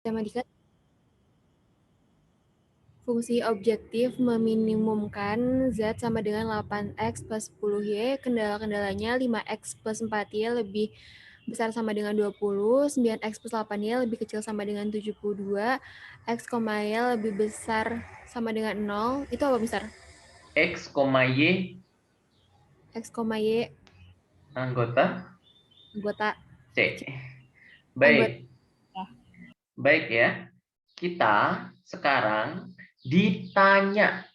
Matematika. Fungsi objektif meminimumkan Z sama dengan 8X plus 10Y, kendala-kendalanya 5X plus 4Y lebih besar sama dengan 20, 9X plus 8Y lebih kecil sama dengan 72, X, Y lebih besar sama dengan 0. Itu apa, Mister? X, Y X, Y anggota anggota C. anggota. Baik, baik ya. Kita sekarang ditanya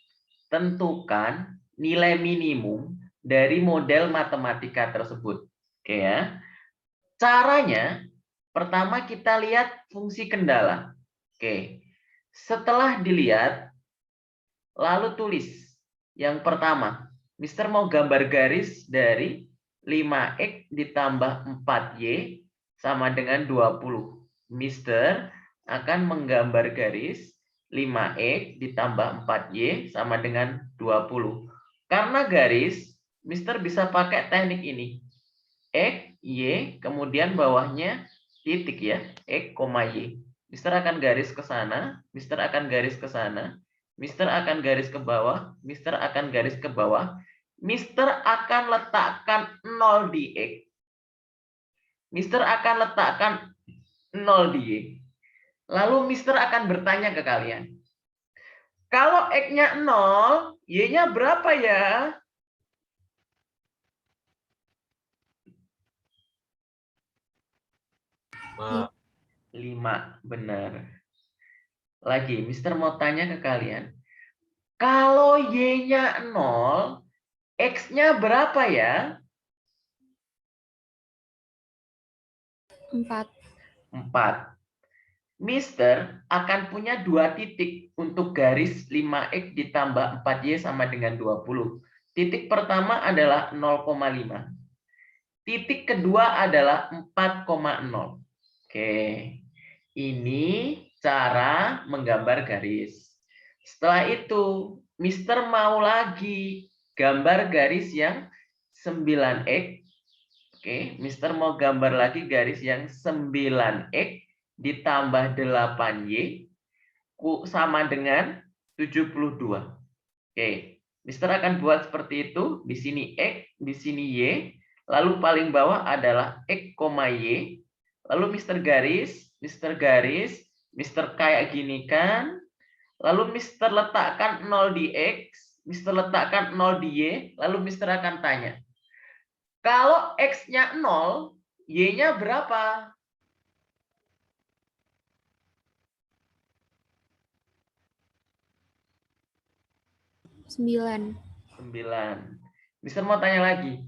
tentukan nilai minimum dari model matematika tersebut. Oke ya. Caranya pertama kita lihat fungsi kendala. Oke. Setelah dilihat lalu tulis. Yang pertama, Mister mau gambar garis dari 5X ditambah 4Y sama dengan 20. Mister akan menggambar garis 5X ditambah 4Y sama dengan 20. Karena garis, Mister bisa pakai teknik ini. X, Y, kemudian bawahnya titik ya. X, Y. Mister akan garis ke sana, Mister akan garis ke sana, Mister akan garis ke bawah, Mister akan garis ke bawah, Mister akan letakkan 0 di X, Mister akan letakkan 0 di Y. Lalu Mister akan bertanya ke kalian, kalau X-nya 0, Y-nya berapa ya? 5, benar. Lagi, Mister mau tanya ke kalian, kalau Y-nya 0, X-nya berapa ya? 4. 4. Mister akan punya 2 titik untuk garis 5X ditambah 4Y sama dengan 20. Titik pertama adalah 0,5. Titik kedua adalah 4,0. Oke, ini cara menggambar garis. Setelah itu, Mister mau lagi gambar garis yang 9X. Oke, Mister mau gambar lagi garis yang 9X ditambah 8Y sama dengan 72. Oke, Mister akan buat seperti itu. Di sini X, di sini Y. Lalu paling bawah adalah X, Y. Lalu Mister garis, Mister kayak gini kan. Lalu Mister letakkan 0 di X, Mister letakkan 0 di Y. Lalu Mister akan tanya, kalau X-nya 0, Y-nya berapa? 9. 9. Mister mau tanya lagi.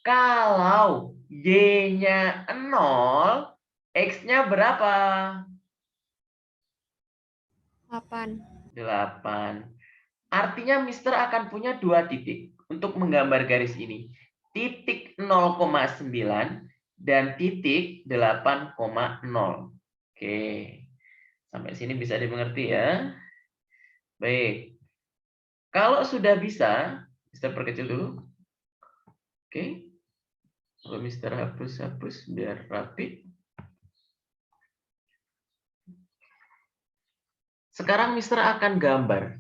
Kalau Y-nya 0, X-nya berapa? 8. 8. Artinya Mister akan punya 2 titik untuk menggambar garis ini. Titik 0,9 dan titik 8,0. Oke. Sampai sini bisa dimengerti ya? Baik. Kalau sudah bisa, Mister perkecil dulu. Oke. Kalau Mister hapus biar rapi. Sekarang Mister akan gambar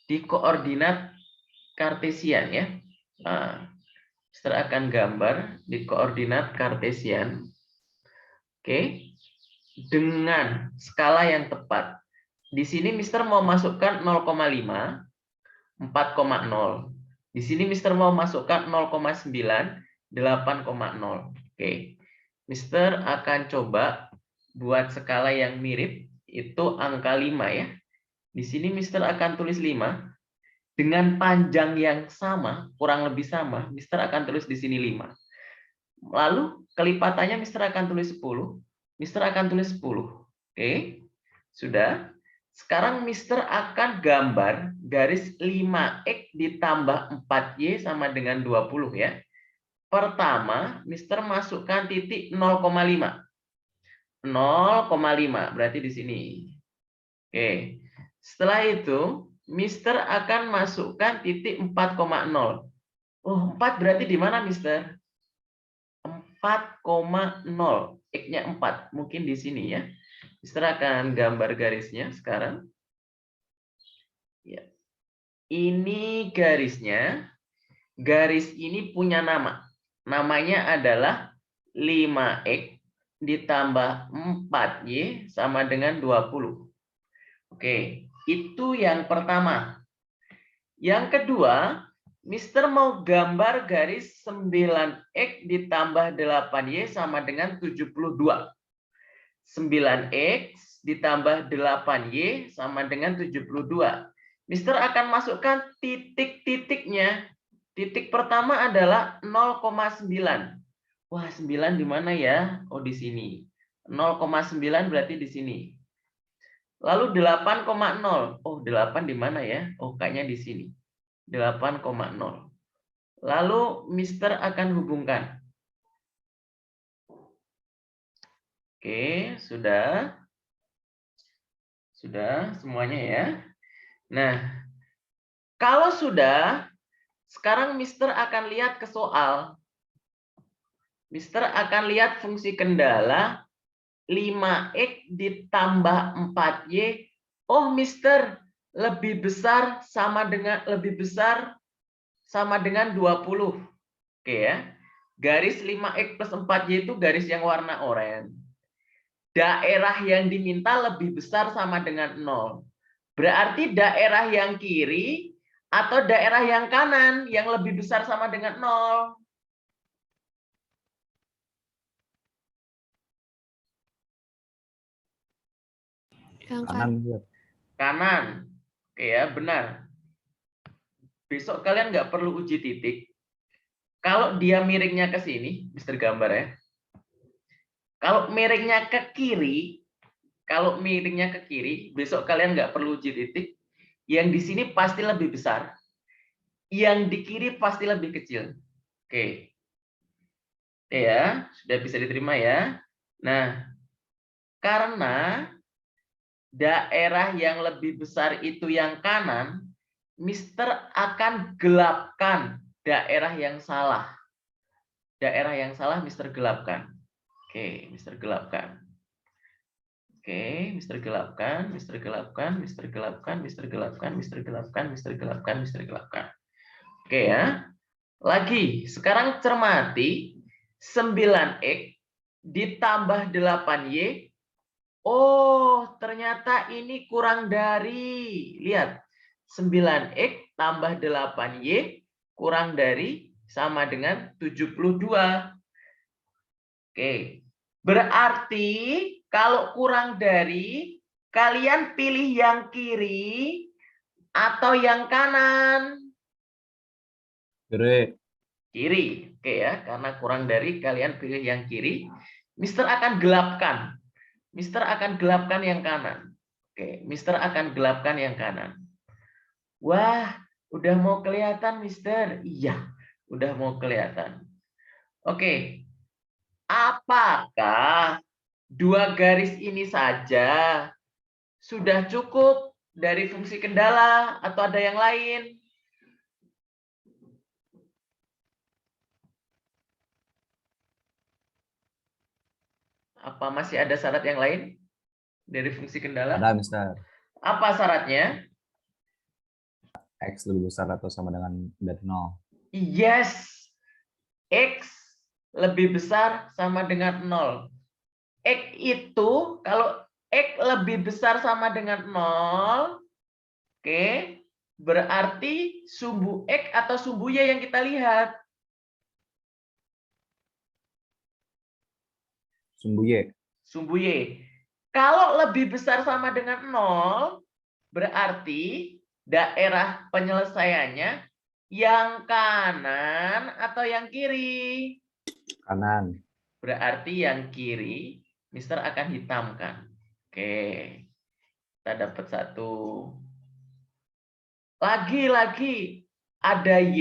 di koordinat kartesian ya. Nah, Mister akan gambar di koordinat kartesian. Oke. Dengan skala yang tepat. Di sini Mister mau masukkan 0,5, 4,0. Di sini Mister mau masukkan 0,9, 8,0. Oke. Mister akan coba buat skala yang mirip, itu angka 5 ya. Di sini Mister akan tulis 5 dengan panjang yang sama, kurang lebih sama. Mister akan tulis di sini 5. Lalu kelipatannya Mister akan tulis 10. Mister akan tulis 10. Oke. Sudah. Sekarang Mister akan gambar garis 5X ditambah 4Y sama dengan 20 ya. Pertama, Mister masukkan titik 0,5. 0,5 berarti di sini. Oke. Setelah itu, Mister akan masukkan titik 4,0. Oh, 4 berarti di mana, Mister? 4,0. X-nya 4. Mungkin di sini ya. Mister akan gambar garisnya sekarang. Ya. Ini garisnya. Garis ini punya nama. Namanya adalah 5X ditambah 4Y sama dengan 20. Oke, itu yang pertama. Yang kedua, Mister mau gambar garis 9X ditambah 8Y sama dengan 72. 9X ditambah 8Y sama dengan 72. Mister akan masukkan titik-titiknya. Titik pertama adalah 0,9. Wah, 9 di mana ya? Oh, di sini. 0,9 berarti di sini. Lalu 8,0. Oh, 8 di mana ya? Oh, kayaknya di sini. 8,0. Lalu Mister akan hubungkan. Oke, sudah. Sudah semuanya ya. Nah, kalau sudah, sekarang Mister akan lihat ke soal. Mister akan lihat fungsi kendala 5X ditambah 4Y. Oh, Mister, lebih besar sama dengan 20. Oke ya. Garis 5X plus 4Y itu garis yang warna oranye. Daerah yang diminta lebih besar sama dengan 0. Berarti daerah yang kiri atau daerah yang kanan yang lebih besar sama dengan 0. Yang Kanan. Kanan. Oke ya, benar. Besok kalian nggak perlu uji titik. Kalau dia miringnya ke sini, Mister gambar ya. Kalau miringnya ke kiri, besok kalian nggak perlu uji titik. Yang di sini pasti lebih besar. Yang di kiri pasti lebih kecil. Oke. Oke ya, sudah bisa diterima ya. Nah, karena daerah yang lebih besar itu yang kanan, Mister akan gelapkan daerah yang salah. Daerah yang salah Mister gelapkan. Oke, Mister gelapkan. Oke, Mister gelapkan, Mister gelapkan, Mister gelapkan, Mister gelapkan, Mister gelapkan, Mister gelapkan, Mister gelapkan. Oke ya. Lagi, sekarang cermati 9X ditambah 8Y. Oh, ternyata ini kurang dari. Lihat, 9X tambah 8Y kurang dari sama dengan 72. Oke, berarti kalau kurang dari, kalian pilih yang kiri atau yang kanan? Kiri. Kiri. Oke ya, karena kurang dari, kalian pilih yang kiri. Mister akan gelapkan. Mister akan gelapkan yang kanan. Oke, Mister akan gelapkan yang kanan. Wah, udah mau kelihatan, Mister? Iya, udah mau kelihatan. Oke, apakah dua garis ini saja sudah cukup dari fungsi kendala atau ada yang lain? Apa masih ada syarat yang lain dari fungsi kendala? Ada, Mister. Apa syaratnya? X lebih besar atau sama dengan dari 0. Yes, X lebih besar sama dengan 0. X itu, kalau X lebih besar sama dengan 0, oke, berarti sumbu X atau sumbu Y yang kita lihat. Sumbu Y. Sumbu Y. Kalau lebih besar sama dengan 0, berarti daerah penyelesaiannya yang kanan atau yang kiri? Kanan. Berarti yang kiri, Mister akan hitamkan. Oke, kita dapat satu. Lagi-lagi, ada Y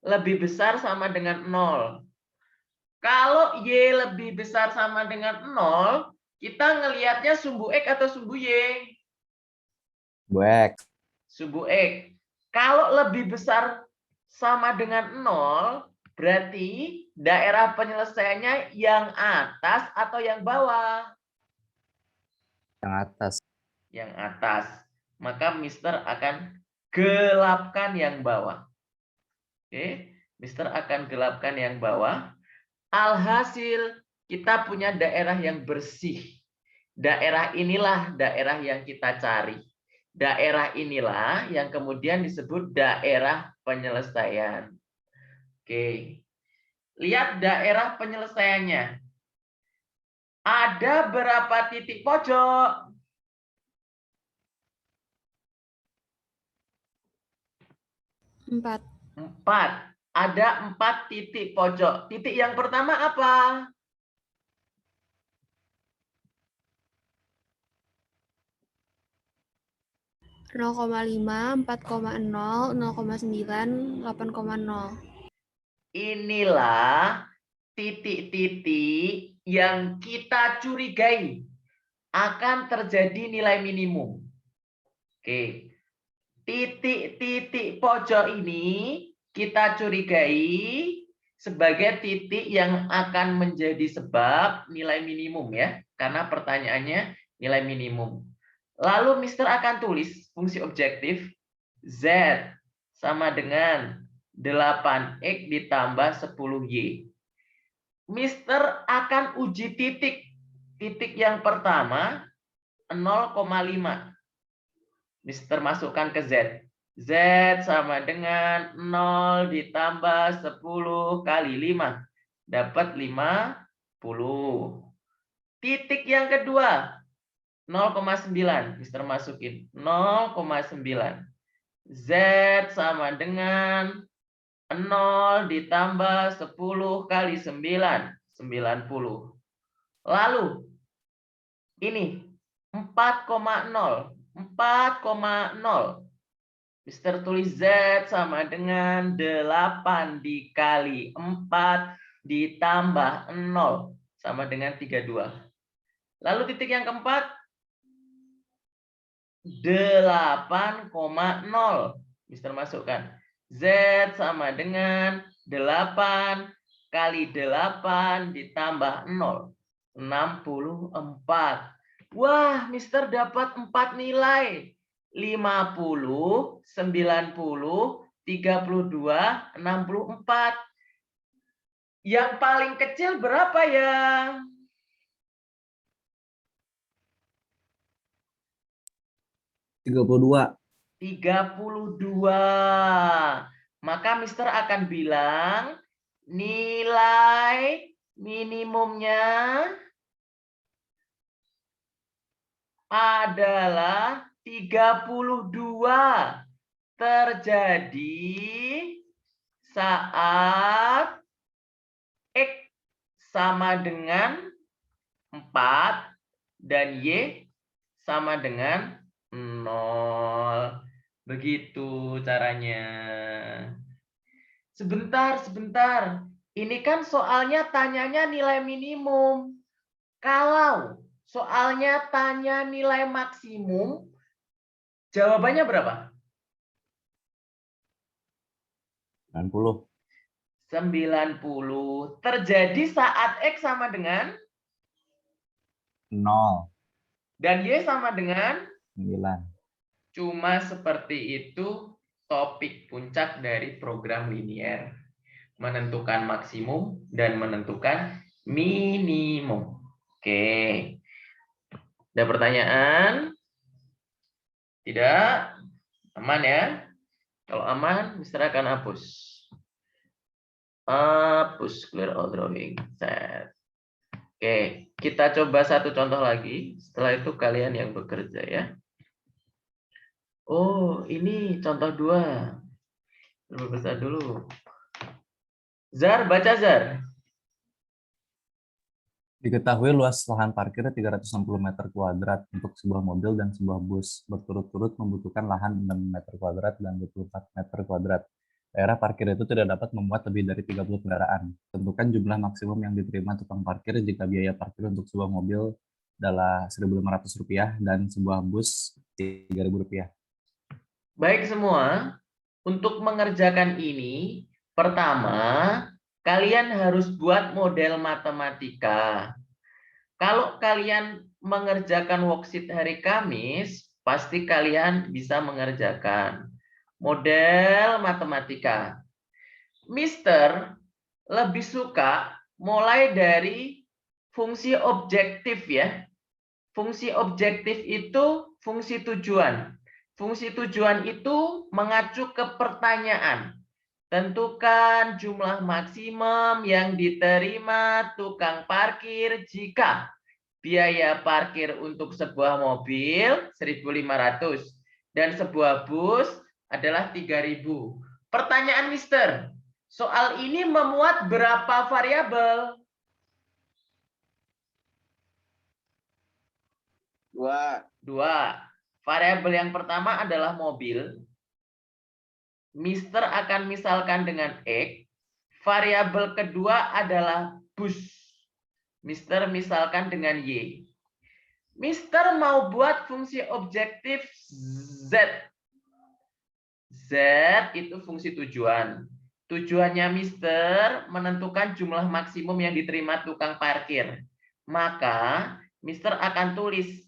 lebih besar sama dengan 0. Kalau Y lebih besar sama dengan 0, kita ngelihatnya sumbu X atau sumbu Y? Sumbu X. Sumbu X. Kalau lebih besar sama dengan 0, berarti daerah penyelesaiannya yang atas atau yang bawah? Yang atas. Yang atas. Maka Mister akan gelapkan yang bawah. Oke, Mister akan gelapkan yang bawah. Alhasil kita punya daerah yang bersih. Daerah inilah daerah yang kita cari. Daerah inilah yang kemudian disebut daerah penyelesaian. Oke. Lihat daerah penyelesaiannya. Ada berapa titik pojok? 4. 4. Ada 4 titik pojok. Titik yang pertama apa? Nol koma 5, 4,0, 0,9, 8,0. Inilah titik-titik yang kita curigai akan terjadi nilai minimum. Oke. Titik-titik pojok ini kita curigai sebagai titik yang akan menjadi sebab nilai minimum ya. Karena pertanyaannya nilai minimum. Lalu Mister akan tulis fungsi objektif Z sama dengan 8X ditambah 10Y. Mister akan uji titik. Titik yang pertama 0,5. Mister masukkan ke Z. Z sama dengan 0 ditambah 10 kali 5. Dapat 50. Titik yang kedua 0,9. Mister masukin 0,9. Z sama dengan 0 ditambah 10 kali 9. 90. Lalu ini 4,0. 4,0. Mister tulis Z sama dengan 8 dikali 4 ditambah 0 sama dengan 32. Lalu titik yang keempat 8,0. Mister masukkan Z sama dengan 8 kali 8 ditambah 0. 64. Wah, Mister dapat 4 nilai. 50, 90, 32, 64. Yang paling kecil berapa ya? 32. 32. Maka Mister akan bilang nilai minimumnya adalah 32. Terjadi saat X sama dengan 4 dan Y sama dengan 0. Begitu caranya. Sebentar. Ini kan soalnya tanyanya nilai minimum. Kalau soalnya tanya nilai maksimum, jawabannya berapa? 90. 90. Terjadi saat X sama dengan 0. dan Y sama dengan 9. cuma seperti itu topik puncak dari program linier. Menentukan maksimum dan menentukan minimum. Oke. Ada pertanyaan? Tidak? Aman ya? Kalau aman, Mister akan hapus. Hapus, clear all drawing. Set. Oke, kita coba satu contoh lagi. Setelah itu kalian yang bekerja ya. Oh, ini contoh 2. Lebih besar dulu. Zar, baca Zar. Diketahui luas lahan parkir 360 meter kuadrat untuk sebuah mobil dan sebuah bus. Berturut-turut membutuhkan lahan 6 meter kuadrat dan 24 meter kuadrat. Daerah parkir itu tidak dapat memuat lebih dari 30 kendaraan. Tentukan jumlah maksimum yang diterima tukang parkir jika biaya parkir untuk sebuah mobil adalah Rp1.500 dan sebuah bus Rp3.000. Baik semua, untuk mengerjakan ini, pertama, kalian harus buat model matematika. Kalau kalian mengerjakan worksheet hari Kamis, pasti kalian bisa mengerjakan model matematika. Mister lebih suka mulai dari fungsi objektif ya. Fungsi objektif itu fungsi tujuan. Fungsi tujuan itu mengacu ke pertanyaan. Tentukan jumlah maksimum yang diterima tukang parkir jika biaya parkir untuk sebuah mobil 1.500 dan sebuah bus adalah 3.000. Pertanyaan Mister, soal ini memuat berapa variabel? Dua. Variabel yang pertama adalah mobil. Mister akan misalkan dengan X. Variabel kedua adalah bus. Mister misalkan dengan Y. Mister mau buat fungsi objektif Z. Z itu fungsi tujuan. Tujuannya Mister menentukan jumlah maksimum yang diterima tukang parkir. Maka Mister akan tulis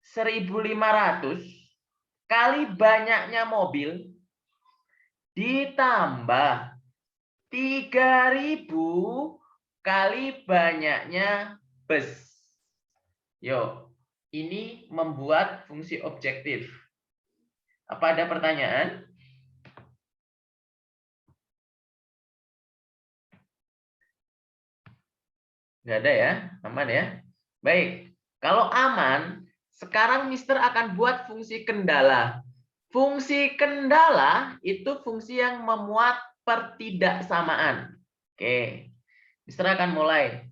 1.500 kali banyaknya mobil ditambah 3.000 kali banyaknya bus. Yo, ini membuat fungsi objektif. Apa ada pertanyaan? Nggak ada ya? Aman ya? Baik. Kalau aman, sekarang Mister akan buat fungsi kendala. Fungsi kendala itu fungsi yang memuat pertidaksamaan. Oke. Mister akan mulai.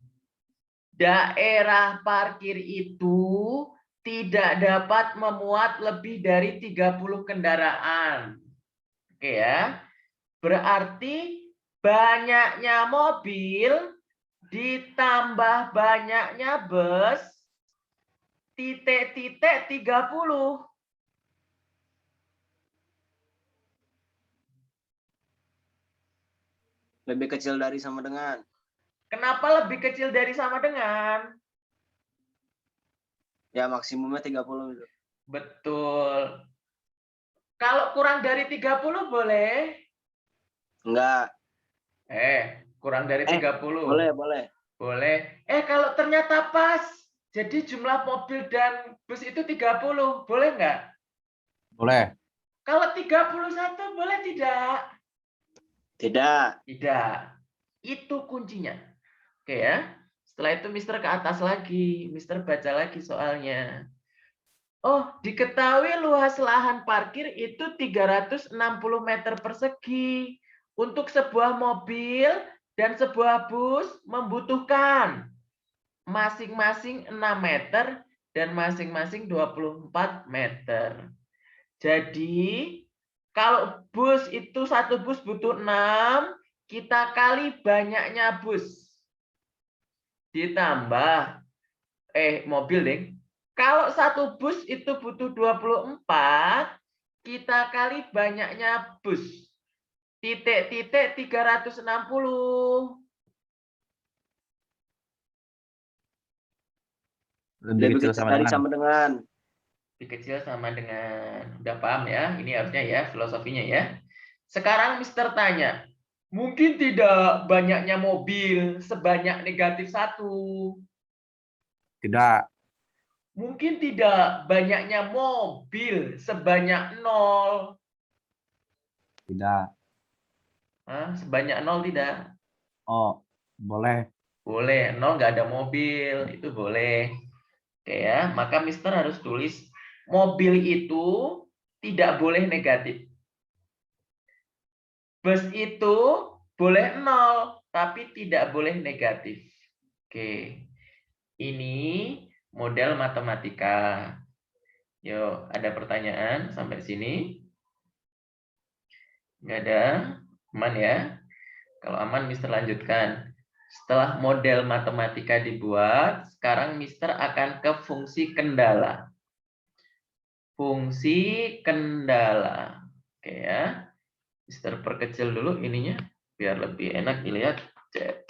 Daerah parkir itu tidak dapat memuat lebih dari 30 kendaraan. Oke ya. Berarti banyaknya mobil ditambah banyaknya bus titik-titik 30. Lebih kecil dari sama dengan. Kenapa lebih kecil dari sama dengan? Ya maksimumnya 30 itu. Betul. Kalau kurang dari 30 boleh? Enggak. Kurang dari 30. Boleh. Boleh. Kalau ternyata pas. Jadi jumlah mobil dan bus itu 30. Boleh nggak? Boleh. Kalau 31 boleh tidak? Tidak. Tidak. Itu kuncinya. Oke ya. Setelah itu Mister ke atas lagi. Mister baca lagi soalnya. Oh, diketahui luas lahan parkir itu 360 meter persegi. Untuk sebuah mobil dan sebuah bus membutuhkan masing-masing 6 meter dan masing-masing 24 meter. Jadi, kalau bus itu satu bus butuh 6, kita kali banyaknya bus. Ditambah, mobil deh. Kalau satu bus itu butuh 24, kita kali banyaknya bus. Titik-titik 360. Lebih kecil sama dari dengan. sama dengan. Lebih kecil sama dengan. Udah paham ya? Ini harusnya ya filosofinya ya. Sekarang Mister tanya, mungkin tidak banyaknya mobil sebanyak negatif 1. Tidak. Mungkin tidak banyaknya mobil sebanyak 0. Tidak. Sebanyak 0 tidak? Oh, boleh. Boleh. 0 nggak ada mobil. Itu boleh. Oke ya. Maka Mister harus tulis mobil itu tidak boleh negatif. Bus itu boleh 0, tapi tidak boleh negatif. Oke. Ini model matematika. Yuk, ada pertanyaan sampai sini? Nggak ada? Aman ya? Kalau aman, Mister lanjutkan. Setelah model matematika dibuat, sekarang Mister akan ke fungsi kendala. Fungsi kendala. Oke ya. Mister perkecil dulu ininya, biar lebih enak dilihat. Cek.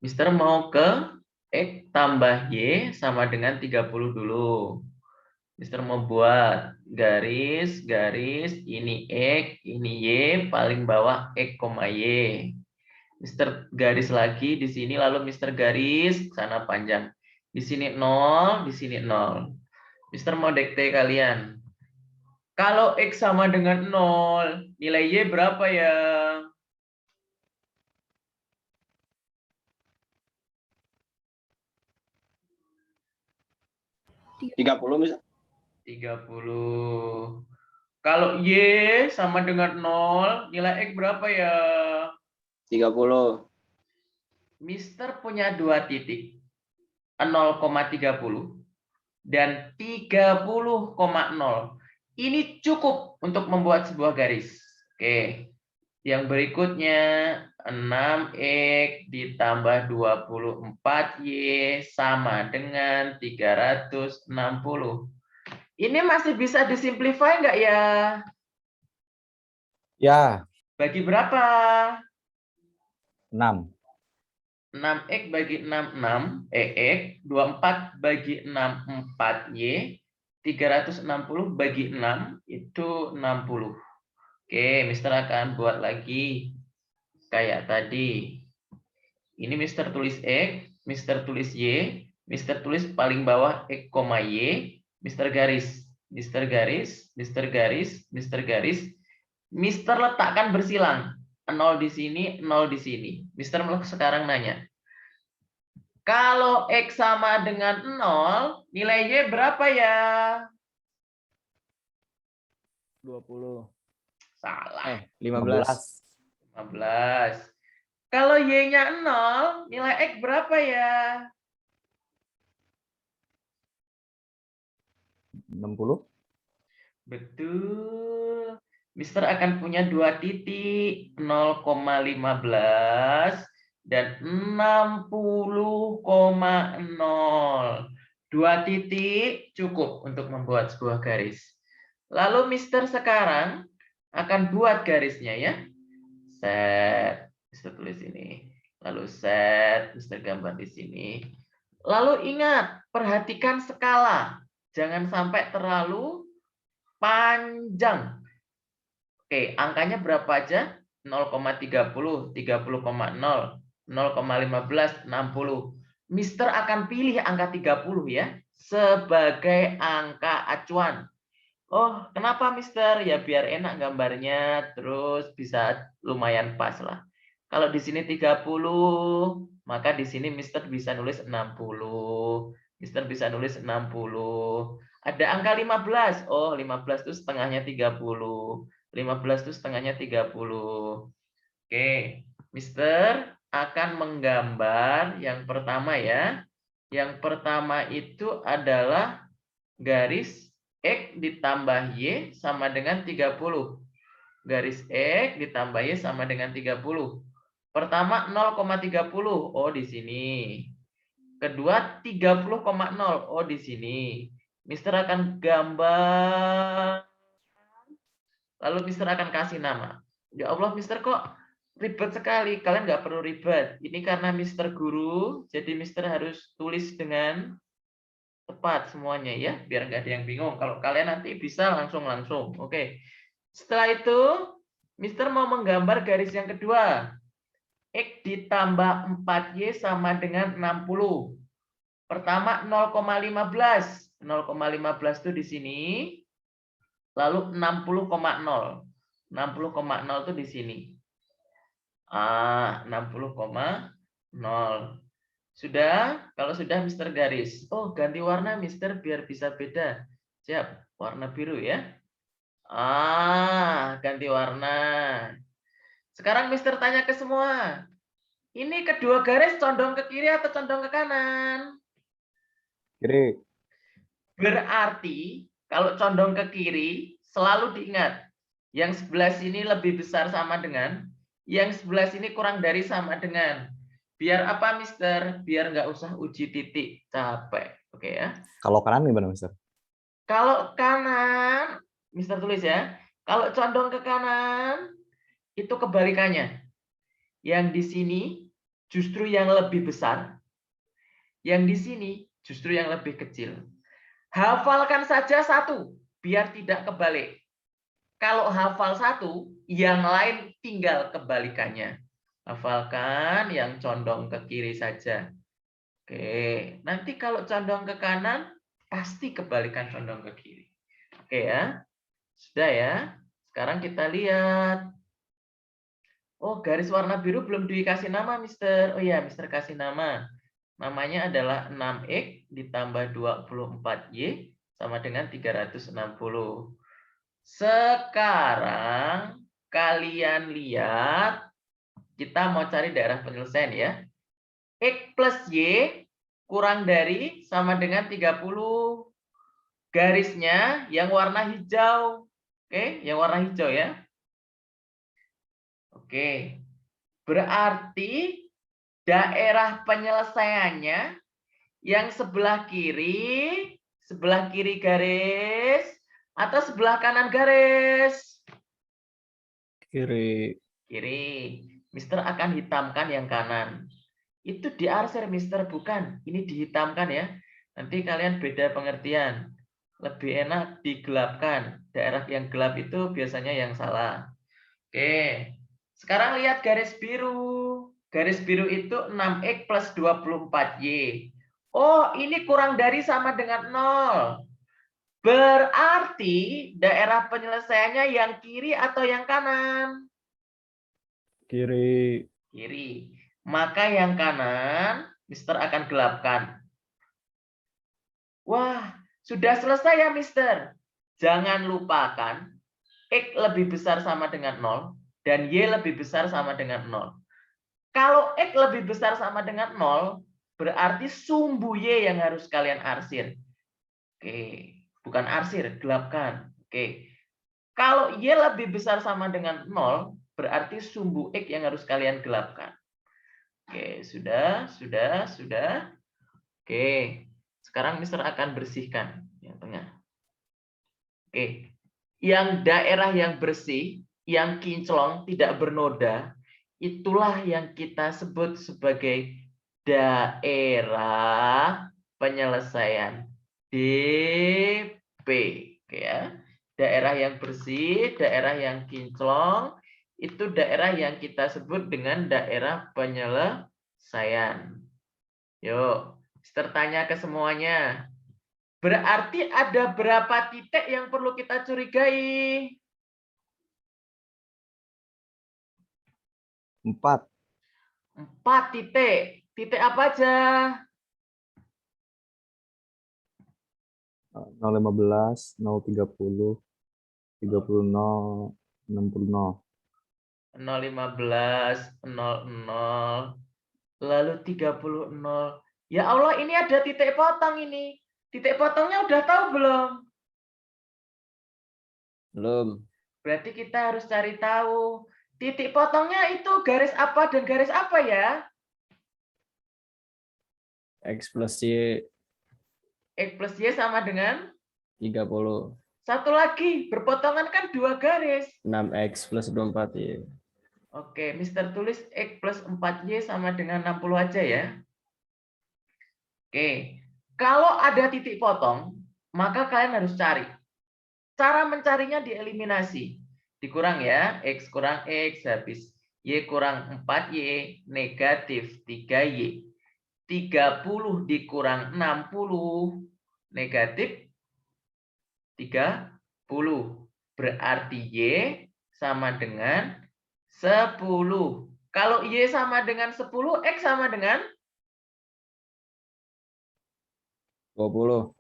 Mister mau ke X tambah Y sama dengan 30 dulu. Mister mau buat garis, ini X, ini Y, paling bawah X, Y. Mister garis lagi di sini, lalu Mister garis sana panjang. Di sini 0, di sini 0. Mister mau dikte kalian. Kalau X sama dengan 0, nilai Y berapa ya? Tiga puluh misal. 30. Kalau Y sama dengan 0, nilai X berapa ya? 30. Mister punya 2 titik. 0,30 dan 30,0. Ini cukup untuk membuat sebuah garis. Oke. Yang berikutnya 6X ditambah 24Y sama dengan 360. Ini masih bisa disimplify nggak ya? Ya, Bagi berapa? 6. 6X bagi 6, 6. X. 24 bagi 6, 4Y. 360 bagi 6, itu 60. Oke, Mister akan buat lagi. Kayak tadi. Ini Mister tulis X, Mister tulis Y, Mister tulis paling bawah X, Y, Mister garis, Mister garis, Mister garis, Mister garis, Mister letakkan bersilang. 0 di sini, 0 di sini. Mister sekarang nanya. Kalau X sama dengan 0, nilai Y berapa ya? 20. Salah. 15. 15. Kalau Y-nya 0, nilai X berapa ya? 60. Betul. Mister akan punya 2 titik, 0,15 dan 60,0. 2 titik cukup untuk membuat sebuah garis. Lalu Mister sekarang akan buat garisnya ya. Set, Mister tulis ini. Lalu set, Mister gambar di sini. Lalu ingat, perhatikan skala. Jangan sampai terlalu panjang. Oke, angkanya berapa aja? 0,30, 30,0, 0,15, 60. Mister akan pilih angka 30 ya sebagai angka acuan. Oh, kenapa Mister? Ya biar enak gambarnya, terus bisa lumayan pas lah. Kalau di sini 30, maka di sini Mister bisa nulis 60. Mister bisa nulis 60. Ada angka 15. Oh, 15 itu setengahnya 30. 15 itu setengahnya 30. Oke, Mister akan menggambar yang pertama ya. Yang pertama itu adalah garis X ditambah Y sama dengan 30. Garis X ditambah Y sama dengan 30. Pertama 0,30. Oh, di sini. Kedua 30,0. Oh, di sini. Mister akan gambar. Lalu Mister akan kasih nama. Ya Allah, Mister kok ribet sekali. Kalian nggak perlu ribet. Ini karena Mister guru, jadi Mister harus tulis dengan tepat semuanya ya, biar nggak ada yang bingung. Kalau kalian nanti bisa langsung. Oke. Setelah itu, Mister mau menggambar garis yang kedua. X ditambah 4Y sama dengan 60. Pertama 0,15. 0,15 itu di sini. Lalu 60,0. 60,0 itu di sini. 60,0. Sudah? Kalau sudah Mister garis. Oh, ganti warna Mister biar bisa beda. Siap, warna biru ya. Ganti warna. Sekarang Mister tanya ke semua. Ini kedua garis condong ke kiri atau condong ke kanan? Kiri. Berarti kalau condong ke kiri, selalu diingat. Yang sebelah sini lebih besar sama dengan, yang sebelah sini kurang dari sama dengan. Biar apa, Mister? Biar nggak usah uji titik, capek. Oke ya. Kalau kanan gimana, Mister? Kalau kanan, Mister tulis ya. Kalau condong ke kanan, itu kebalikannya. Yang di sini justru yang lebih besar, yang di sini justru yang lebih kecil. Hafalkan saja satu, biar tidak kebalik. Kalau hafal satu, yang lain tinggal kebalikannya. Hafalkan yang condong ke kiri saja. Oke, nanti kalau condong ke kanan, pasti kebalikan condong ke kiri. Oke ya, sudah ya. Sekarang kita lihat. Oh, garis warna biru belum dikasih nama, Mister. Oh iya, Mister kasih nama. Namanya adalah 6X ditambah 24Y sama dengan 360. Sekarang kalian lihat, kita mau cari daerah penyelesaian ya. X plus Y kurang dari sama dengan 30. Garisnya yang warna hijau. Oke, yang warna hijau ya. Oke, berarti daerah penyelesaiannya yang sebelah kiri garis atau sebelah kanan garis? Kiri. Kiri. Mister akan hitamkan yang kanan. Itu diarsir, Mister, bukan. Ini dihitamkan ya. Nanti kalian beda pengertian. Lebih enak digelapkan. Daerah yang gelap itu biasanya yang salah. Oke. Sekarang lihat garis biru. Garis biru itu 6X plus 24Y. Oh, ini kurang dari sama dengan 0. Berarti daerah penyelesaiannya yang kiri atau yang kanan? Kiri. Kiri. Maka yang kanan, Mister akan gelapkan. Wah, sudah selesai ya, Mister. Jangan lupakan, X lebih besar sama dengan 0, dan Y lebih besar sama dengan 0. Kalau X lebih besar sama dengan 0, berarti sumbu Y yang harus kalian arsir. Oke, bukan arsir, gelapkan. Oke. Kalau Y lebih besar sama dengan 0, berarti sumbu X yang harus kalian gelapkan. Oke, sudah. Oke, sekarang Mister akan bersihkan yang tengah. Oke, yang daerah yang bersih, yang kinclong, tidak bernoda, itulah yang kita sebut sebagai daerah penyelesaian DP. Oke ya, daerah yang bersih, daerah yang kinclong, itu daerah yang kita sebut dengan daerah penyelesaian. Yuk, Mister tanya ke semuanya. Berarti ada berapa titik yang perlu kita curigai? 4. 4 titik. Titik apa aja? 015, 030, 30, 60. 015, 00, lalu 30, 0. Ya Allah, ini ada titik potong ini. Titik potongnya udah tahu belum? Belum. Berarti kita harus cari tahu. Titik potongnya itu garis apa dan garis apa ya? X plus Y X plus Y sama dengan 30. satu lagi, berpotongan kan 2 garis. 6X plus 24Y. Oke, Mister tulis X plus 4Y sama dengan 60 aja ya. Oke, kalau ada titik potong, maka kalian harus cari. Cara mencarinya dieliminasi. Dikurang ya, X kurang X habis Y kurang 4Y, negatif 3Y. 30 dikurang 60, negatif 30. Berarti Y sama dengan 10. Kalau Y sama dengan 10, X sama dengan 20.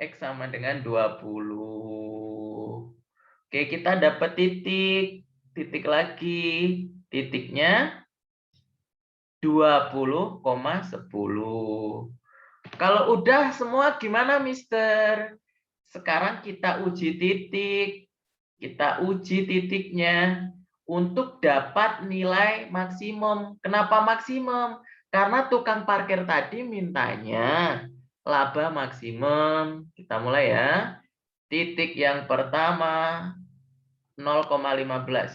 X sama dengan 20. Oke, kita dapat titik. Titik lagi. Titiknya 20,10. Kalau udah semua gimana, Mister? Sekarang kita uji titik. Kita uji titiknya untuk dapat nilai maksimum. Kenapa maksimum? Karena tukang parkir tadi mintanya laba maksimum. Kita mulai ya. Titik yang pertama 0,15.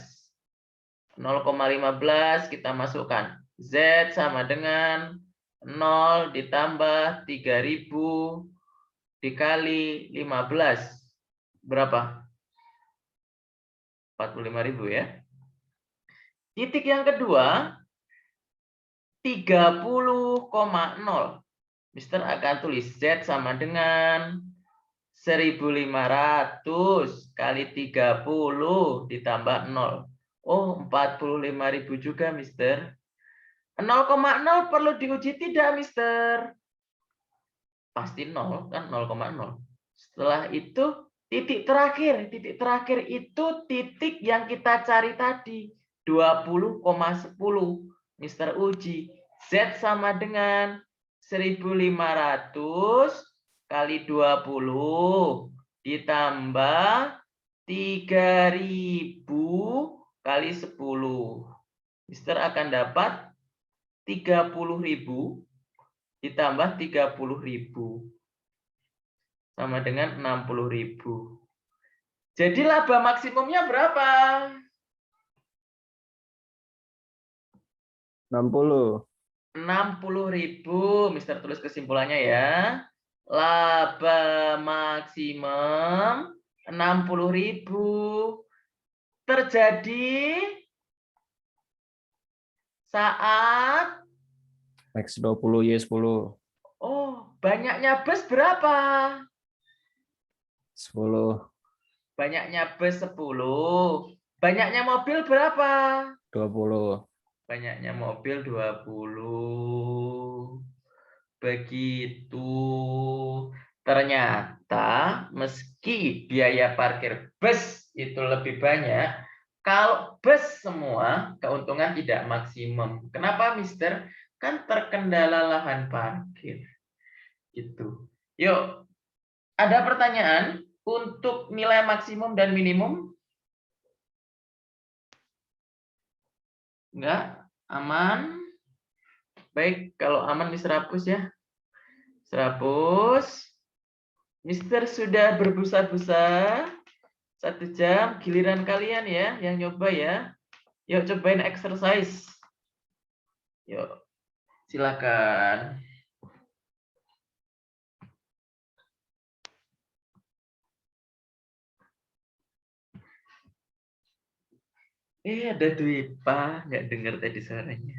0,15 kita masukkan. Z sama dengan 0 ditambah 3.000 dikali 15. Berapa? 45.000 ya. Titik yang kedua, 30,0. Mister akan tulis Z sama dengan 1.500 kali 30 ditambah 0. Oh, 45.000 juga, Mister. 0,0 perlu diuji tidak, Mister? Pasti 0, kan 0,0. Setelah itu, titik terakhir. Titik terakhir itu titik yang kita cari tadi. 20,10. Mister uji. Z sama dengan 1.500 kali 20 ditambah 3.000 kali 10. Mister akan dapat 30.000 ditambah 30.000 sama dengan 60.000. Jadi laba maksimumnya berapa? 60. 60.000. Mister tulis kesimpulannya ya. Laba maksimum 60.000 terjadi saat X 20 Y 10. Banyaknya bus berapa? 10. Banyaknya bus 10. Banyaknya mobil berapa? 20. Banyaknya mobil 20. Begitu. Ternyata meski biaya parkir bus itu lebih banyak, kalau bus semua keuntungan tidak maksimum. Kenapa, Mister? Kan terkendala lahan parkir. Gitu. Yuk, ada pertanyaan untuk nilai maksimum dan minimum? Enggak? Aman? Baik, kalau aman Mister hapus ya. Serapus. Mister sudah berbusa-busa 1 jam. Giliran kalian ya yang nyoba ya. Yuk cobain exercise. Yuk, silakan. Ada Dwi Pak, nggak dengar tadi suaranya.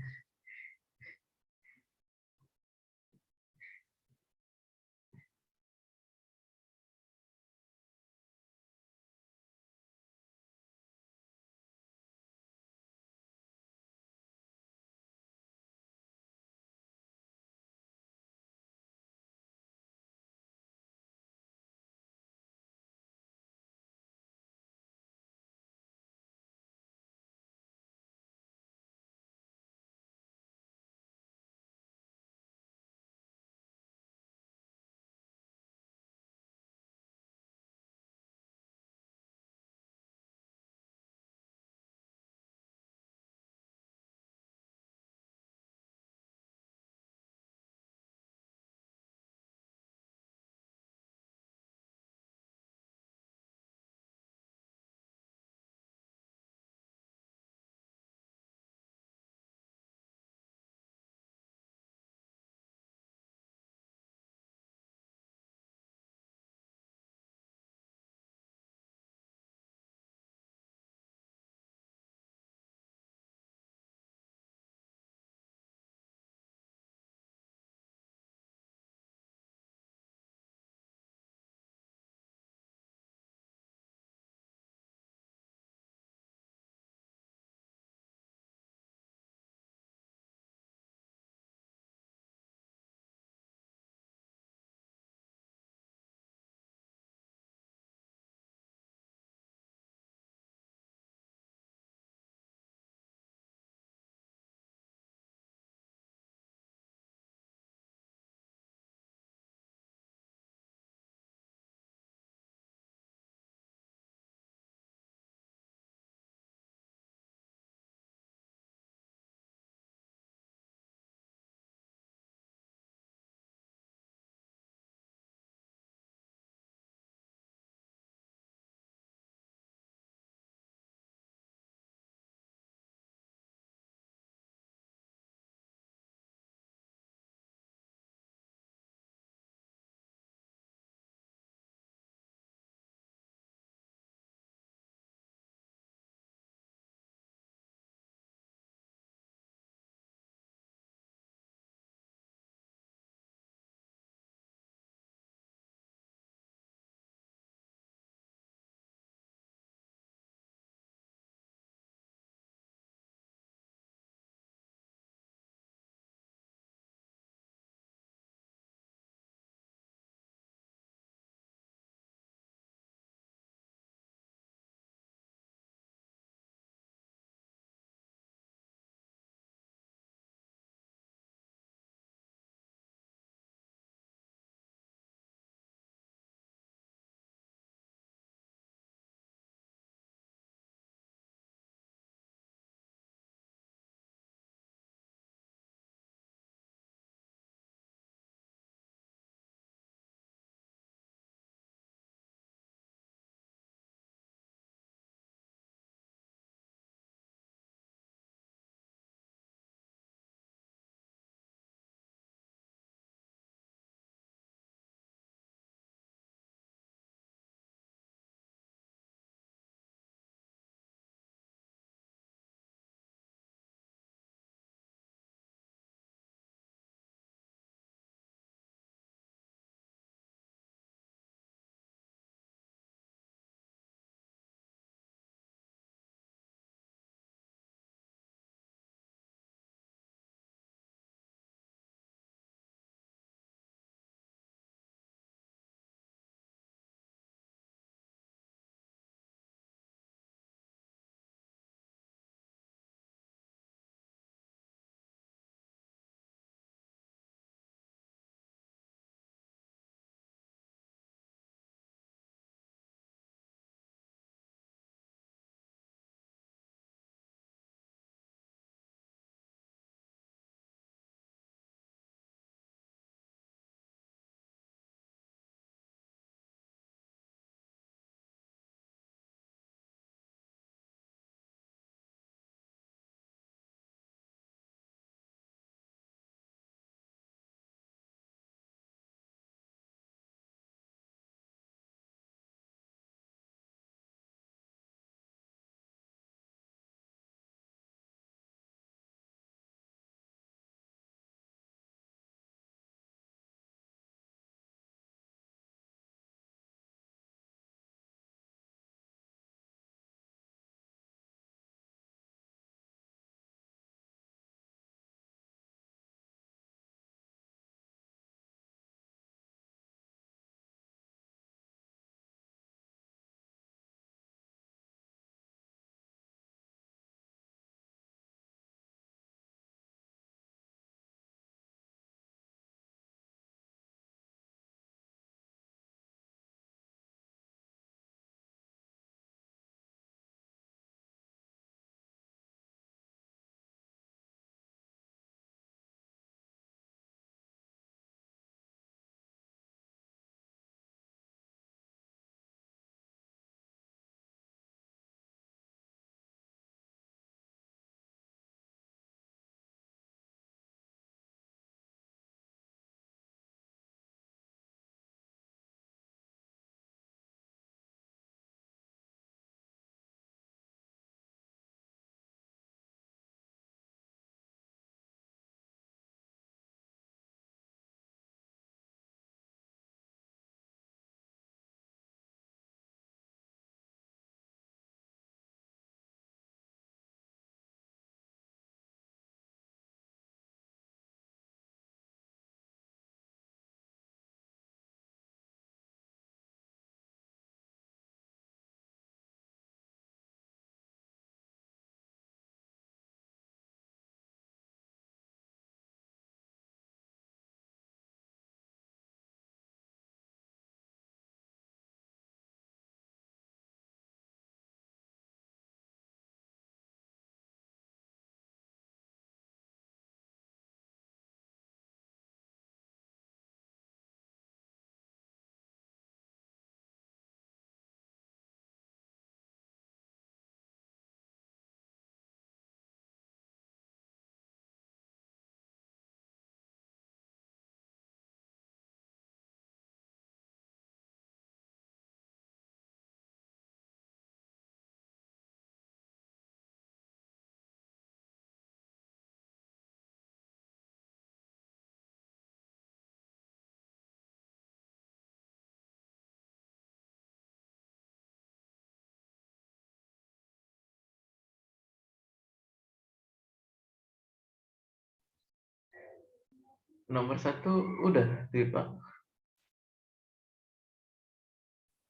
Nomor 1 udah, Pak.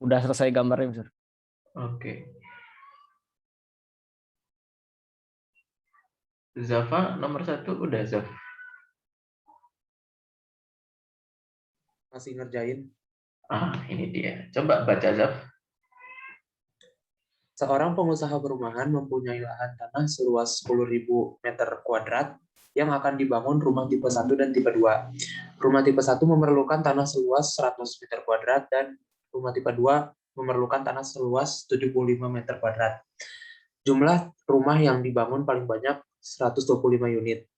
Udah selesai gambarnya, Mister. Oke. Zafa nomor 1 udah, Zaf. Masih ngerjain. Ini dia. Coba baca, Zaf. Seorang pengusaha perumahan mempunyai lahan tanah seluas 10.000 meter kuadrat yang akan dibangun rumah tipe 1 dan tipe 2. Rumah tipe 1 memerlukan tanah seluas 100 meter kuadrat dan rumah tipe 2 memerlukan tanah seluas 75 meter kuadrat. Jumlah rumah yang dibangun paling banyak 125 unit.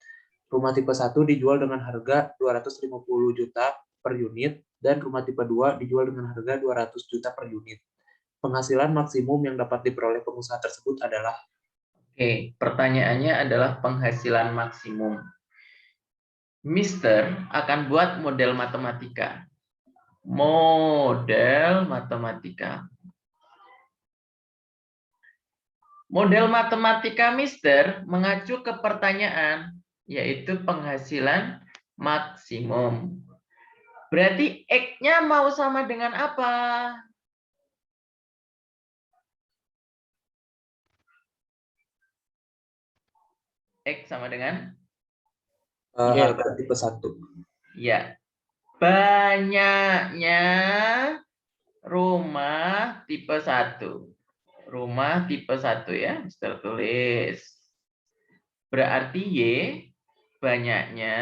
Rumah tipe 1 dijual dengan harga 250 juta per unit dan rumah tipe 2 dijual dengan harga 200 juta per unit. Penghasilan maksimum yang dapat diperoleh pengusaha tersebut adalah. Oke, pertanyaannya adalah penghasilan maksimum. Mister akan buat model matematika. Model matematika. Model matematika Mister mengacu ke pertanyaan, yaitu penghasilan maksimum. Berarti X-nya mau sama dengan apa? X sama dengan? Harga tipe 1. Ya. Banyaknya rumah tipe 1. Rumah tipe 1 ya, Mister tulis. Berarti Y banyaknya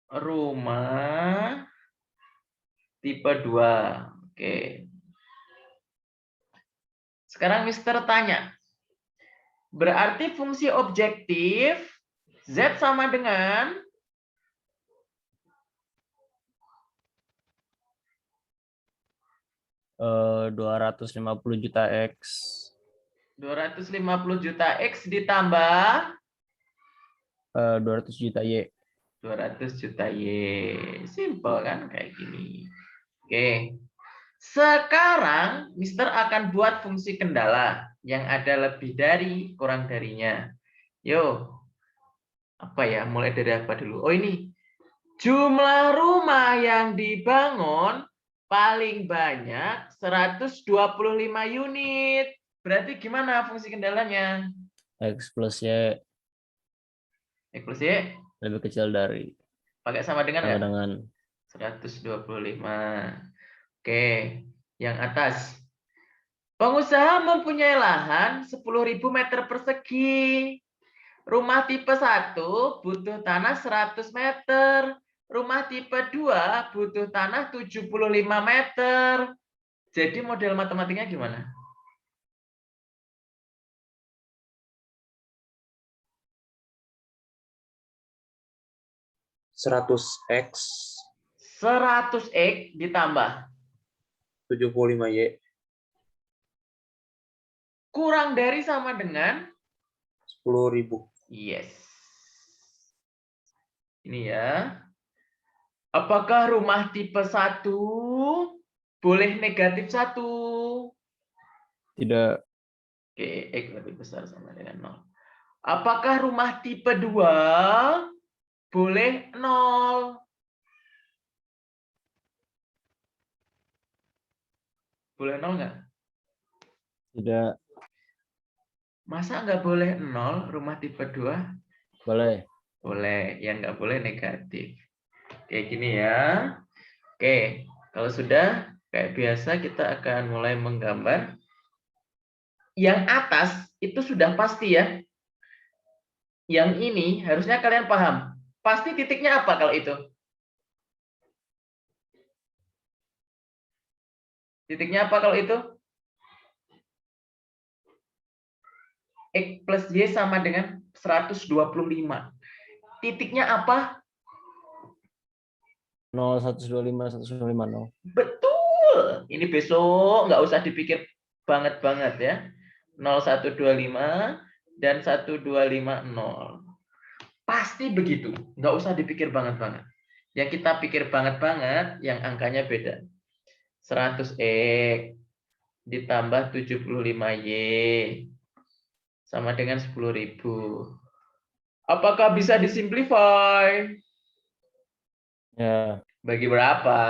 rumah tipe 2. Oke. Sekarang Mister tanya. Berarti fungsi objektif Z sama dengan 250 juta X. 250 juta X ditambah 200 juta Y. 200 juta Y. Simple kan kayak gini. Oke. Sekarang Mister akan buat fungsi kendala yang ada lebih dari, kurang darinya. Yo. Apa ya? Mulai dari apa dulu? Oh ini. Jumlah rumah yang dibangun paling banyak 125 unit. Berarti gimana fungsi kendalanya? X plus Y X plus Y lebih kecil dari. pakai sama dengan Sama nggak? dengan 125. Oke, yang atas. Pengusaha mempunyai lahan 10.000 meter persegi. Rumah tipe 1 butuh tanah 100 meter. Rumah tipe 2 butuh tanah 75 meter. Jadi model matematiknya gimana? $100X 100X ditambah 75Y kurang dari sama dengan 10.000. yes. Ini ya. Apakah rumah tipe 1 boleh negatif 1? tidak. Oke, X lebih besar sama dengan 0. Apakah rumah tipe 2 boleh 0? Boleh 0 nggak? Tidak. Masa nggak boleh 0 rumah tipe 2? Boleh. Boleh, yang nggak boleh negatif. Kayak gini ya. Oke, kalau sudah, kayak biasa kita akan mulai menggambar. Yang atas itu sudah pasti ya. Yang ini harusnya kalian paham. Pasti titiknya apa kalau itu? Titiknya apa kalau itu? X plus Y sama dengan 125. Titiknya apa? 0, 125, 125, 0. Betul. Ini besok nggak usah dipikir banget ya. 0125 dan 1250. Pasti begitu. Nggak usah dipikir banget. Yang kita pikir banget, yang angkanya beda. 100X ditambah 75Y sama dengan 10.000. Apakah bisa disimplify? Ya, Bagi berapa?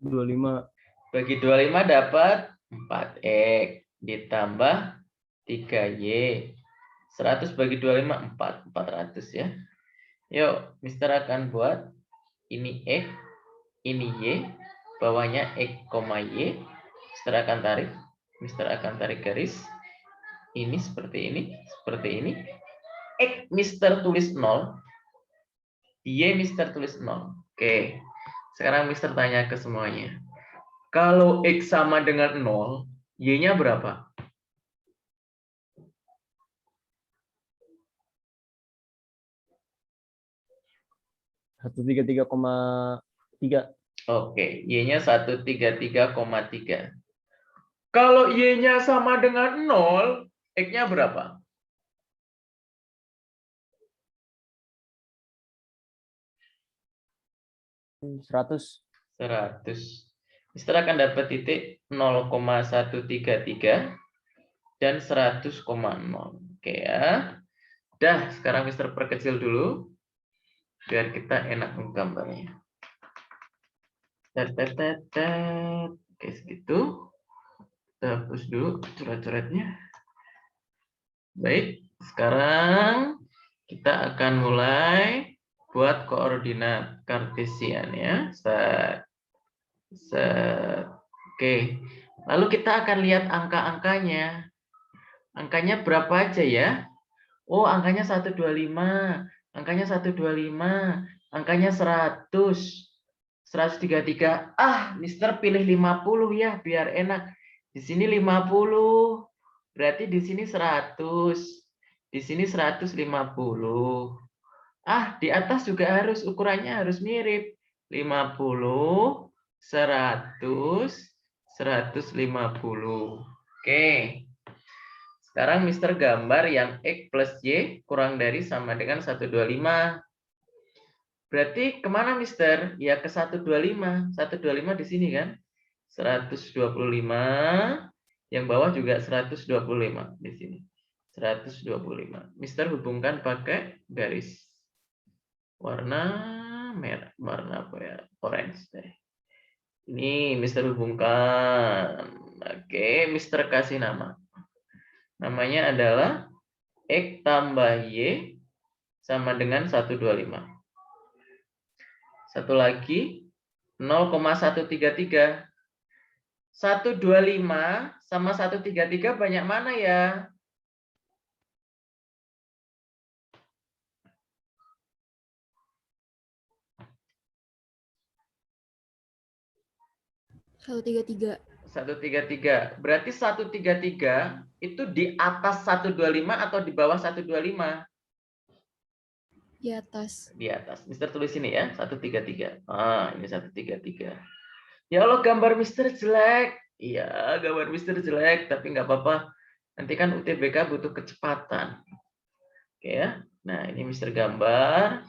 25. Bagi 25 dapat 4X ditambah 3Y. 100 bagi 25, 400 ya. Yuk, Mister akan buat ini X, ini Y, bawahnya X, Y. Mister akan tarik garis. Ini seperti ini, X Mister tulis 0, Y Mister tulis 0. Oke, sekarang Mister tanya ke semuanya. Kalau X sama dengan 0, Y-nya berapa? Satu tiga 3,3. Oke, Y-nya 133,3. Kalau Y-nya sama dengan 0, X-nya berapa? 100. 100. Mister akan dapat titik 0,133 dan 100,0. Oke ya. Dah, sekarang Mister perkecil dulu biar kita enak menggambarnya. Oke, segitu. Kita hapus dulu coret-coretnya. Baik, sekarang kita akan mulai buat koordinat kartesian ya. Oke. Lalu kita akan lihat angka-angkanya. Angkanya berapa aja ya? Oh, angkanya 125, angkanya 125, angkanya 100, 133. Ah, Mister pilih 50 ya, biar enak. Di sini 50, berarti di sini 100, di sini 150. Ah, di atas juga harus, ukurannya harus mirip. 50, 100, 150. Oke. Sekarang Mister gambar yang X plus Y kurang dari sama dengan 125. Berarti kemana Mister? Ya ke 125. 125 di sini kan? 125. Yang bawah juga 125 di sini. 125. Mister hubungkan pakai garis warna merah, warna apa ya? Orange deh. Ini Mister hubungkan. Oke, Mister kasih nama. Namanya adalah X tambah Y sama dengan 125. Satu lagi 0,133. 125 sama 133 banyak mana ya? Satu tiga tiga. 133. Berarti 133 itu di atas 125 atau di bawah 125? Di atas. Di atas. Mister tulis ini ya, 133. Ah, ini 133. Ya Allah, gambar Mister jelek. Iya, gambar Mister jelek, tapi nggak apa-apa. Nanti kan UTBK butuh kecepatan. Oke ya. Nah, ini Mister gambar.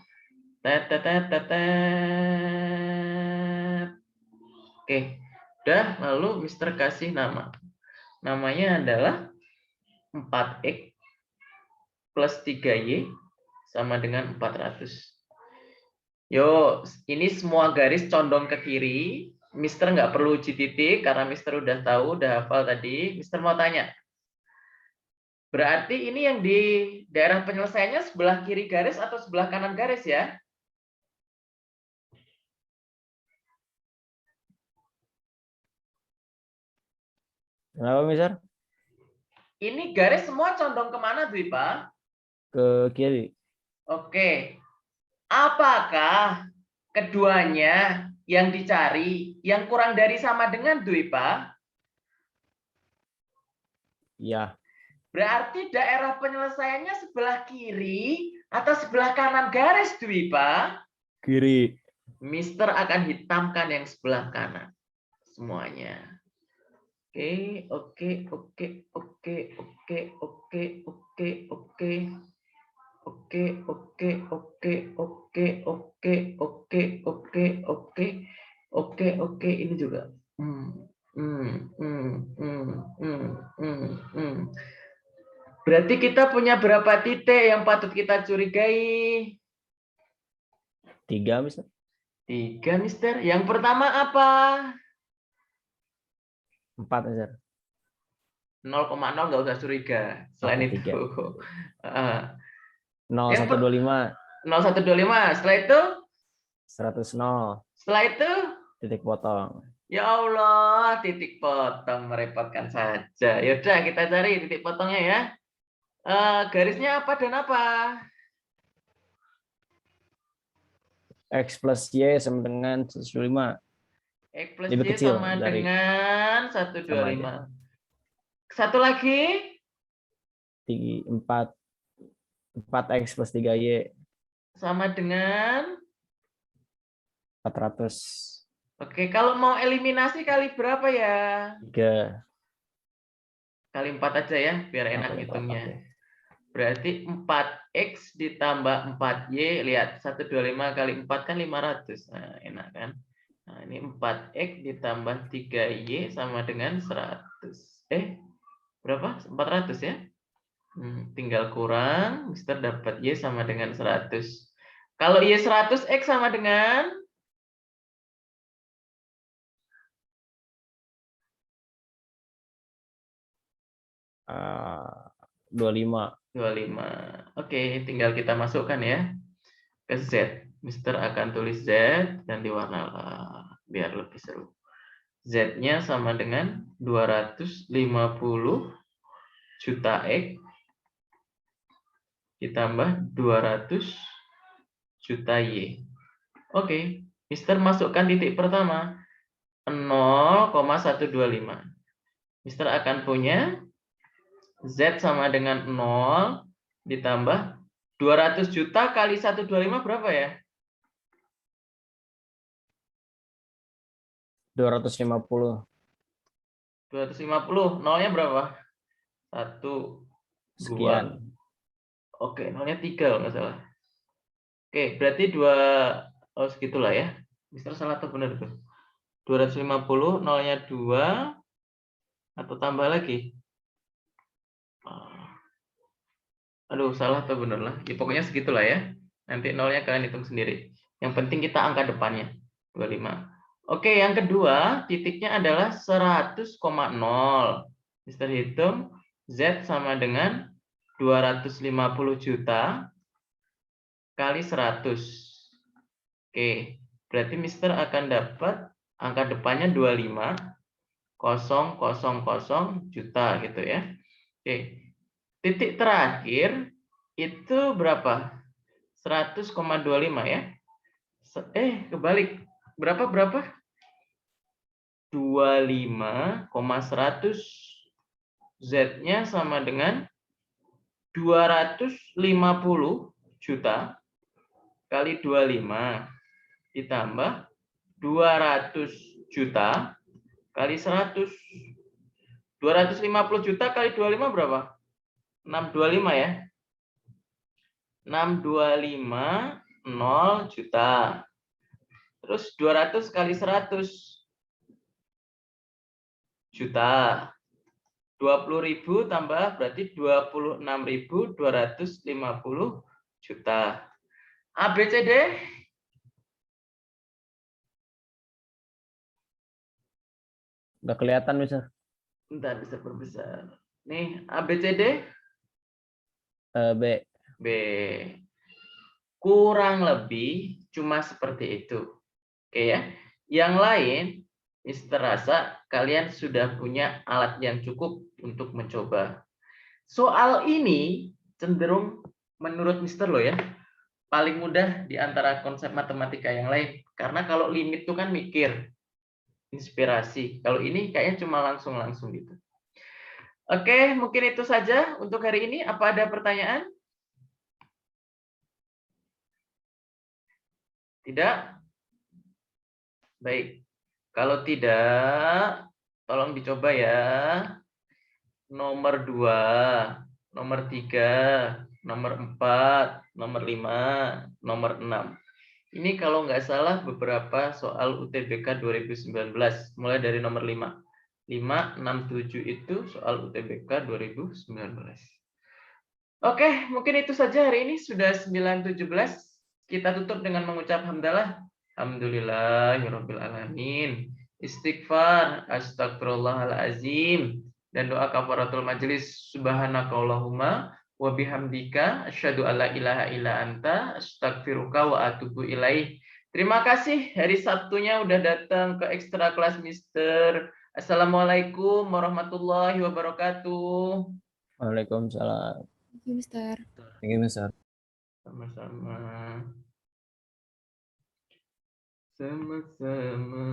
Oke. Udah, lalu Mister kasih nama. Namanya adalah 4X plus 3Y sama dengan 400. Yo, ini semua garis condong ke kiri. Mister nggak perlu uji titik karena Mister udah tahu, udah hafal tadi. Mister mau tanya. Berarti ini yang di daerah penyelesaiannya sebelah kiri garis atau sebelah kanan garis ya? Kenapa, Mister? Ini garis semua condong kemana, Dwipa? Ke kiri. Oke. Apakah keduanya yang dicari yang kurang dari sama dengan Dwipa? Ya, Berarti daerah penyelesaiannya sebelah kiri atau sebelah kanan garis, Dwipa? kiri. Mister akan hitamkan yang sebelah kanan. Semuanya. Oke, oke, oke, oke, oke, oke, oke, oke. Oke, oke, oke, oke, oke, oke, oke, oke, oke, oke, ini juga. Berarti kita punya berapa titik yang patut kita curigai? 3, Mister. 3, Mister. Yang pertama apa? 4, Mister. 0,0 nggak usah curiga. Selain Oke, itu. 3. Yang 0125, 0125. Setelah itu? 100, Setelah itu? titik potong. Ya Allah, titik potong merepotkan saja. Yaudah, kita cari titik potongnya ya. Garisnya apa dan apa? X plus Y sama dengan 125. X plus Lebih Y kecil sama dari dengan sama 125. Satu lagi. 4X plus 3Y. Sama dengan? 400. Oke, kalau mau eliminasi kali berapa ya? 3. Kali 4 aja ya, biar enak Kali 4, hitungnya. oke. Berarti 4X ditambah 4Y, lihat 125 kali 4 kan 500. Nah, enak kan? Nah, ini 4X ditambah 3Y sama dengan 100. Berapa? 400 ya? Tinggal kurang, Mister dapat Y sama dengan 100. Kalau Y 100, X sama dengan? Uh, 25. 25. Oke, tinggal kita masukkan ya ke Z. Mister akan tulis Z dan diwarna biar lebih seru. Z-nya sama dengan 250 juta X ditambah 200 juta Y. Oke, Mister masukkan titik pertama 0,125. Mister akan punya Z sama dengan 0 ditambah 200 juta kali 125 berapa ya? 250. 250, nolnya berapa? 1, 2. Sekian. Oke, nolnya 3 kalau nggak salah. Oke, berarti 2, segitulah ya. Mister salah atau benar tuh? 250, nolnya 2, atau tambah lagi? Aduh, salah atau benar lah. Ya, pokoknya segitulah ya. Nanti nolnya kalian hitung sendiri. Yang penting kita angka depannya. 25. Oke, yang kedua, titiknya adalah 100,0. Mister hitung, Z sama dengan 250 juta kali 100. Oke, berarti Mister akan dapat angka depannya 25,000 juta gitu ya. Oke, titik terakhir itu berapa? 100,25 ya. Kebalik. Berapa? 25,100. Z-nya sama dengan 250 juta kali 25 ditambah 200 juta kali 100. 250 juta kali 25 berapa? 625 ya. 625 0 juta. Terus 200 kali 100 juta. 20.000 tambah berarti 26.250 juta. ABCD? Udah kelihatan, Mister. Bentar, bisa berbesar. Nih, ABCD? B. B. Kurang lebih cuma seperti itu. Oke ya. Yang lain, Mister rasa kalian sudah punya alat yang cukup untuk mencoba. Soal ini cenderung menurut Mister loh ya, paling mudah di antara konsep matematika yang lain. Karena kalau limit itu kan mikir, inspirasi. Kalau ini kayaknya cuma langsung gitu. Oke, mungkin itu saja untuk hari ini. Apa ada pertanyaan? Tidak? Baik. Kalau tidak, tolong dicoba ya. Nomor 2, nomor 3, nomor 4, nomor 5, nomor 6. Ini kalau nggak salah beberapa soal UTBK 2019, mulai dari nomor 5. 5, 6, 7 itu soal UTBK 2019. Oke, mungkin itu saja hari ini. Sudah 9.17. Kita tutup dengan mengucap hamdalah. Alhamdulillahirabbil alamin. Istighfar, astagfirullahalazim, dan doa kafaratul majelis. Subhanakallahumma wa bihamdika asyhadu alla ilaha illa anta astaghfiruka wa atubu ilaih. Terima kasih hari Sabtunya udah datang ke ekstra kelas Mister. Assalamualaikum warahmatullahi wabarakatuh. Waalaikumsalam. Thank you, Mister. Thank you, Mister. Sama-sama. Sama-sama.